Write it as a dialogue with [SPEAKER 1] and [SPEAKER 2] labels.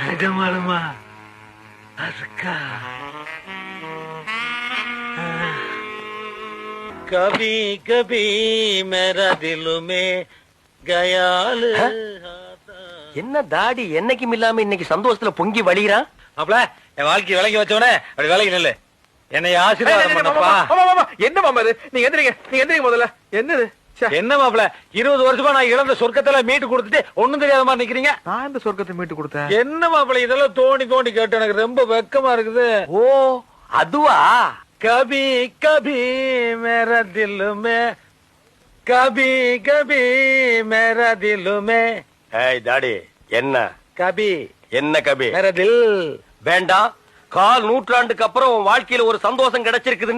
[SPEAKER 1] நிஜமாலுமா அதுக்கா கபி கபி மேரா திலுமே கயாலு.
[SPEAKER 2] என்ன தாடி என்னைக்கும் இல்லாம இன்னைக்கு சந்தோஷத்துல பொங்கி வழிகிறான்.
[SPEAKER 1] அப்பல என் வாழ்க்கை விளங்கி வச்சவனே அப்படி வேலைக்கு நில்லு. என்னை ஆசீர்வாதம் பண்ணப்பா.
[SPEAKER 3] என்ன மாமா இது? நீங்க எந்திரிங்க முதல்ல. என்னது
[SPEAKER 1] என்ன மாப்பிள 20 வருஷமா நான் இழந்த சொர்க்கத்துல மீட்டு கொடுத்துட்டு ஒண்ணும் தெரியாத மாதிரி நிக்கிறீங்க.
[SPEAKER 3] நான் இந்த சொர்க்கத்தை மீட்டு கொடுத்தேன்.
[SPEAKER 1] என்ன மாப்பிள இதெல்லாம் தோண்டி தோண்டி கேட்டு எனக்கு ரொம்ப வெக்கமா இருக்குது.
[SPEAKER 2] ஓ அதுவா?
[SPEAKER 1] கபி கபி மேரா திலுமே கபி கபி மேரா திலுமே.
[SPEAKER 2] ஏய் தாடி என்ன
[SPEAKER 1] கபி
[SPEAKER 2] என்ன கபி?
[SPEAKER 1] மேரா தில்.
[SPEAKER 2] வேண்டாம். 1/4 நூற்றாண்டுக்கு அப்புறம் உன் வாழ்க்கையில ஒரு சந்தோஷம் கிடைச்சிருக்குது.